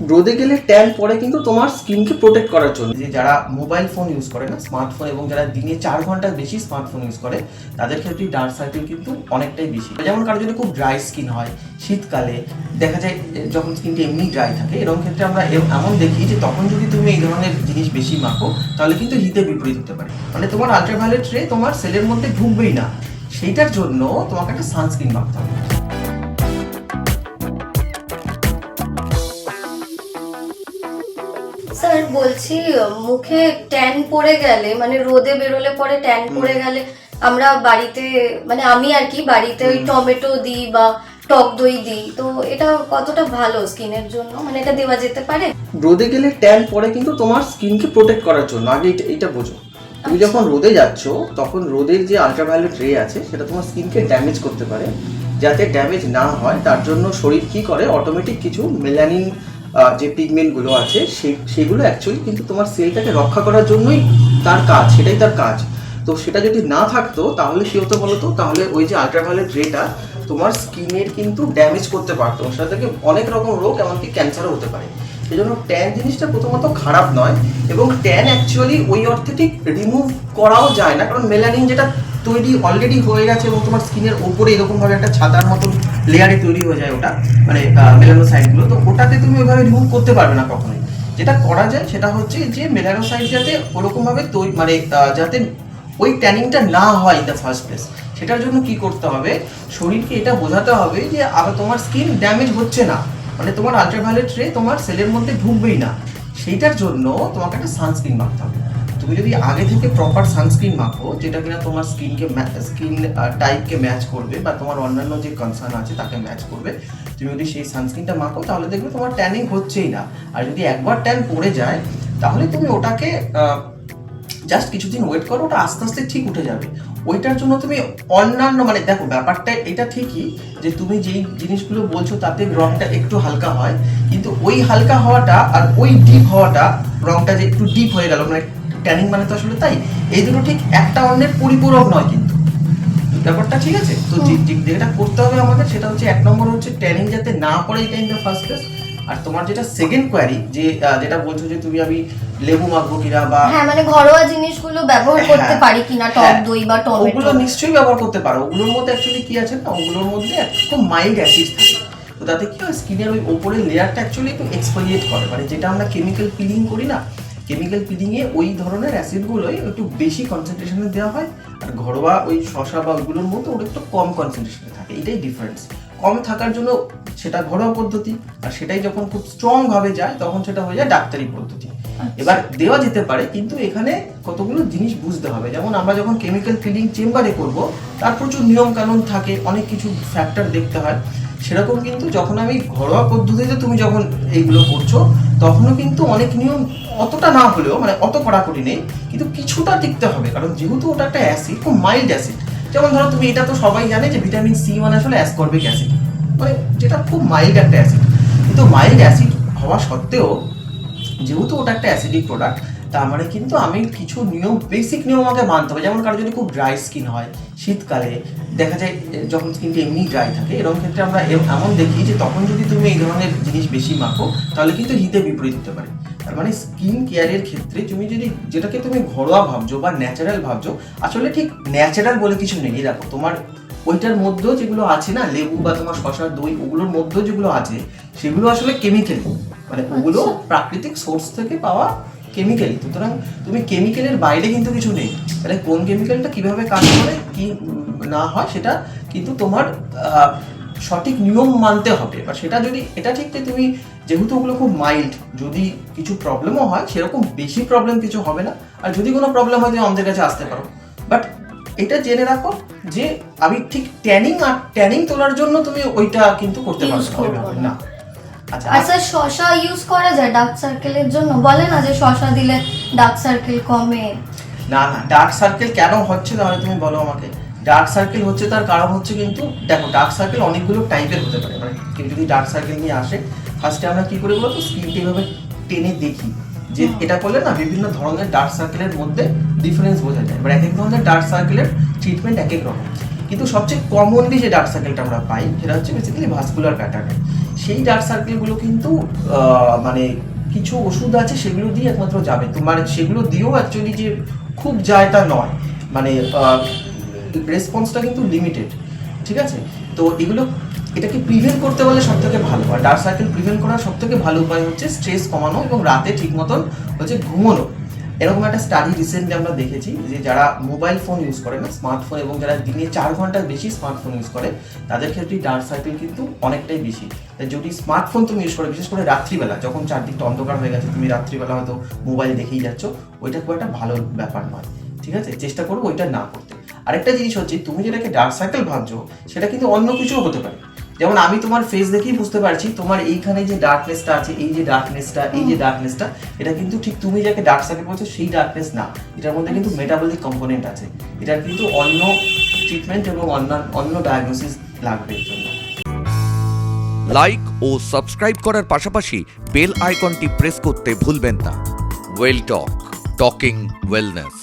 রোদে গেলে ট্যান পড়ে কিন্তু তোমার স্কিনকে প্রোটেক্ট করার জন্য। যে যারা মোবাইল ফোন ইউজ করে না, স্মার্টফোন, এবং যারা দিনে 4 ঘন্টার বেশি স্মার্টফোন ইউজ করে, তাদের ক্ষেত্রে ডার্ক সার্কেল কিন্তু অনেকটাই বেশি। যেমন কারো যদি খুব ড্রাই স্কিন হয়, শীতকালে দেখা যায় যখন স্কিনটা এমনি ড্রাই থাকে, এরকম ক্ষেত্রে আমরা এমন দেখি যে তখন যদি তুমি এই ধরনের জিনিস বেশি মাখো তাহলে কিন্তু হিতে বিপরীত হতে পারে। মানে তোমার আলট্রাভায়োলেট রে তোমার সেলের মধ্যে ঢুকবেই না, সেইটার জন্য তোমাকে একটা সানস্ক্রিন মাখতে হবে। স্যার বলছি, মুখে ট্যান পড়ে গেলে, মানে রোদে বেরোলে পরে ট্যান পড়ে গেলে আমরা বাড়িতে, মানে আমি আর কি বাড়িতে ওই টমেটো দিই বা টক দই দিই, তো এটা কতটা ভালো স্কিনের জন্য? মানে এটা দেওয়া যেতে পারে? রোদে গেলে ট্যান পড়ে কিন্তু তোমার স্কিনকে প্রোটেক্ট করার জন্য। আগে এটা বোঝো, তুমি যখন রোদে যাচ্ছ তখন রোদের যে আলট্রাভায়োলেট রে আছে সেটা তোমার স্কিনকে ড্যামেজ করতে পারে। যাতে ড্যামেজ না হয় তার জন্য শরীর কি করে, অটোমেটিক কিছু মেলানিন যে পিগমেন্টগুলো আছে সেগুলো অ্যাকচুয়ালি কিন্তু তোমার সেলটাকে রক্ষা করার জন্যই তার কাজ, সেটাই তার কাজ। তো সেটা যদি না থাকতো তাহলে কি হতো বলো তো, তাহলে ওই যে আলট্রাভায়োলেট রেটা তোমার স্কিনের কিন্তু ড্যামেজ করতে পারতো, সেটা থেকে অনেক রকম রোগ, এমনকি ক্যান্সারও হতে পারে। এই জন্য ট্যান জিনিসটা প্রথমত খারাপ নয়, এবং ট্যান অ্যাকচুয়ালি ওই অর্থে ঠিক রিমুভ করাও যায় না, কারণ মেলানিন যেটা তৈরি অলরেডি হয়ে গেছে এবং তোমার স্কিনের ওপরে এরকমভাবে একটা ছাতার মতন লেয়ারে তৈরি হয়ে যায় ওটা, মানে মেলানোসাইটগুলো, তো ওটাকে তুমি ওইভাবে রিমুভ করতে পারবে না কখনোই। যেটা করা যায় সেটা হচ্ছে যে মেলানোসাইট যাতে ওরকমভাবে তৈরি, মানে যাতে ওই ট্যানিংটা না হয় ইন দ্য ফার্স্ট প্লেস, সেটার জন্য কি করতে হবে, শরীরকে এটা বোঝাতে হবে যে আবার তোমার স্কিন ড্যামেজ হচ্ছে না, মানে তোমার আলট্রাভায়োলেট রে তোমার সেলের মধ্যে ঢুকবেই না, সেইটার জন্য তোমাকে একটা সানস্ক্রিন মাখতে হবে। তুমি যদি আগে থেকে প্রপার সানস্ক্রিন মাখো, যেটা কিনা তোমার স্কিন টাইপকে ম্যাচ করবে বা তোমার অন্যান্য যে কনসার্ন আছে তাকে ম্যাচ করবে, তুমি যদি সেই সানস্ক্রিনটা মাখো তাহলে দেখবে তোমার ট্যানিং হচ্ছেই না। আর যদি একবার ট্যান পড়ে যায় তাহলে তুমি ওটাকে জাস্ট কিছুদিন ওয়েট করো, ওটা আস্তে আস্তে ঠিক উঠে যাবে। ওইটার জন্য তুমি অন্যান্য, মানে দেখো ব্যাপারটা এটা ঠিকই যে তুমি যেই জিনিসগুলো বলছো তাতে রংটা একটু হালকা হয়, কিন্তু ওই হালকা হওয়াটা আর ওই ডিপ হওয়াটা, রংটা যে একটু ডিপ হয়ে গেল, মানে ট্যানিং মানে তো আসলে তাই, এই দুটো ঠিক একটা অন্যের পরিপূরক নয় কিন্তু ব্যাপারটা, ঠিক আছে? তো যেটা করতে হবে আমাদের সেটা হচ্ছে, 1 নম্বর হচ্ছে ট্যানিং যাতে না পড়ে, এটা ইন দ্য ফার্স্ট প্লেস। আর তোমার যেটা সেকেন্ড কোয়ারি, যে যেটা বলছো যে তুমি আমি লেবু মাখবো কিনা, বা হ্যাঁ, মানে ঘরোয়া জিনিসগুলো ব্যবহার করতে পারি কিনা, টক দই বা টমেটো, ওগুলো নিশ্চয়ই ব্যবহার করতে পারো। ওগুলোর মধ্যে অ্যাকচুয়ালি কি আছে না, ওগুলোর মধ্যে খুব মাইল্ড অ্যাসিড থাকে, তো তাতে কি হয়, স্কিনের ওই ওপরের লেয়ারটা অ্যাকচুয়ালি একটু এক্সফোলিয়েট করে, মানে যেটা আমরা কেমিক্যাল পিলিং করি না, কেমিক্যাল পিলিংয়ে ওই ধরনের অ্যাসিডগুলোই একটু বেশি কনসেন্ট্রেশনে দেওয়া হয়, আর ঘরোয়া ওই শসা বা ওইগুলোর মধ্যে ওটা একটু কম কনসেন্ট্রেশনে থাকে। এটাই ডিফারেন্স। কম থাকার জন্য সেটা ঘরোয়া পদ্ধতি, আর সেটাই যখন খুব স্ট্রং ভাবে যায় তখন সেটা হয়ে যায় ডাক্তারি পদ্ধতি। এবার দেওয়া যেতে পারে, কিন্তু এখানে কতগুলো জিনিস বুঝতে হবে। যেমন আমরা যখন কেমিক্যাল ফিলিং চেম্বারে করব, তার প্রচুর নিয়ম কানুন থাকে, অনেক কিছু ফ্যাক্টর দেখতে হয়। সেরকম কিন্তু যখন আমি ঘরোয়া পদ্ধতিতে তুমি যখন এইগুলো করছো, তখনও কিন্তু অনেক নিয়ম, অতটা না হলেও, মানে অত কড়াকড়ি নেই, কিন্তু কিছুটা দেখতে হবে, কারণ যেহেতু ওটা একটা অ্যাসিড, খুব মাইল্ড অ্যাসিড। যেমন ধরো তুমি, এটা তো সবাই জানে যে ভিটামিন সি মানে আসলে অ্যাসকর্বিক অ্যাসিড, মানে যেটা খুব মাইল্ড একটা অ্যাসিড। কিন্তু মাইল্ড অ্যাসিড হওয়া সত্ত্বেও যেহেতু ওটা একটা অ্যাসিডিক প্রোডাক্ট, তার মানে কিন্তু আমি কিছু নিয়ম, বেসিক নিয়ম আমাকে মানতে হবে। যেমন কারো যদি খুব ড্রাই স্কিন হয়, শীতকালে দেখা যায় যখন স্কিনটা এমনি ড্রাই থাকে, এরকম ক্ষেত্রে আমরা এমন দেখি যে তখন যদি তুমি এই ধরনের জিনিস বেশি মাখো তাহলে কিন্তু হিতে বিপরীত হতে পারে। তার মানে স্কিন কেয়ারের ক্ষেত্রে তুমি যদি যেটাকে তুমি ঘরোয়া ভাবছো বা ন্যাচারাল ভাবছো, আসলে ঠিক ন্যাচারাল বলে কিছু নেই। দেখো তোমার ওইটার মধ্যেও যেগুলো আছে না, লেবু বা তোমার শসা, দই, ওগুলোর মধ্যেও যেগুলো আছে সেগুলো আসলে কেমিক্যাল, মানে ওগুলো প্রাকৃতিক সোর্স থেকে পাওয়া কেমিক্যাল। সুতরাং তুমি কেমিক্যালের বাইরে কিন্তু কিছু নেই। তাহলে কোন কেমিক্যালটা কিভাবে কাজ করে কি না হয় সেটা কিন্তু তোমার সঠিক নিয়ম মানতে হবে। বা সেটা যদি এটা ঠিক যে তুমি যেহেতু ওগুলো খুব মাইল্ড, যদি কিছু প্রবলেমও হয় সেরকম বেশি প্রবলেম কিছু হবে না, আর যদি কোনো প্রবলেম হয় তুমি আমাদের কাছে আসতে পারো। বাট এটা জেনে রাখো যে আমি ঠিক ট্যানিং তোলার জন্য তুমি ওইটা কিন্তু করতে পারবে না। আচ্ছা, শসা ইউজ করা যায় ডার্ক সার্কেলের জন্য? বলে না যে শসা দিলে ডার্ক সার্কেল কমে। না, ডার্ক সার্কেল কেন হচ্ছে তাহলে তুমি বলো আমাকে। ডার্ক সার্কেল হচ্ছে তার কারণ হচ্ছে, কিন্তু দেখো ডার্ক সার্কেল অনেকগুলো টাইপের হতে পারে। মানে কেউ যদি ডার্ক সার্কেল নিয়ে আসে, ফার্স্টে আমরা কি করে বলতো, স্কিনটা এইভাবে টেনে দেখি যে এটা করলে না বিভিন্ন ধরনের ডার্ক সার্কেলের মধ্যে ডিফারেন্স বোঝা যায়। এবার এক এক ধরনের ডার্ক সার্কেলের ট্রিটমেন্ট এক এক রকম, কিন্তু সবচেয়ে কমনলি যে ডার্ক সার্কেলটা আমরা পাই সেটা হচ্ছে বেসিক্যালি ভাস্কুলার প্যাটার্নে। সেই ডার্ক সার্কেলগুলো কিন্তু মানে কিছু ওষুধ আছে সেগুলো দিয়ে একমাত্র যাবে। তোমার সেগুলো দিয়েও অ্যাকচুয়ালি যে খুব যায় তা নয়, মানে রেসপন্সটা কিন্তু লিমিটেড, ঠিক আছে? তো এটাকে প্রিভেন্ট করতে বলে সব থেকে ভালো, আর ডার্ক সার্কেল প্রিভেন্ট করার সব থেকে ভালো উপায় হচ্ছে স্ট্রেস কমানো এবং রাতে ঠিক মতন হচ্ছে ঘুমানো। এরকম একটা স্টাডি রিসেন্টলি আমরা দেখেছি যে যারা মোবাইল ফোন ইউজ করে না, স্মার্টফোন, এবং যারা দিনে 4 ঘন্টার বেশি স্মার্টফোন ইউজ করে, তাদের ক্ষেত্রে ডার্ক সার্কেল কিন্তু অনেকটাই বেশি। তাই যদি স্মার্টফোন তুমি ইউজ করো, বিশেষ করে রাত্রিবেলা যখন চারদিকটা অন্ধকার হয়ে গেছে, তুমি রাত্রিবেলা হয়তো মোবাইল দেখেই যাচ্ছ, ওইটা খুব একটা ভালো ব্যাপার নয়, ঠিক আছে? চেষ্টা করবো ওইটা না করতে। আরেকটা জিনিস হচ্ছে, তুমি যেটাকে ডার্ক সার্কেল ভাবছো সেটা কিন্তু অন্য কিছুও হতে পারে। যেমন আমি তোমার ফেস দেখেই বুঝতে পারছি তোমার এইখানে যে ডার্কনেসটা আছে, এই যে ডার্কনেসটা, এটা কিন্তু ঠিক তুমি যাকে ডার্ক সার্কেল বলছো সেই ডার্কনেস না, এটার মধ্যে কিন্তু মেটাবলিক কম্পোনেন্ট আছে। এটার কিন্তু অন্য ট্রিটমেন্ট এবং অন্য ডায়াগনোসিস লাগবে এর জন্য। লাইক ও সাবস্ক্রাইব করার পাশাপাশি বেল আইকনটি প্রেস করতে ভুলবেন না। ওয়েল টক, টকিং ওয়েলনেস।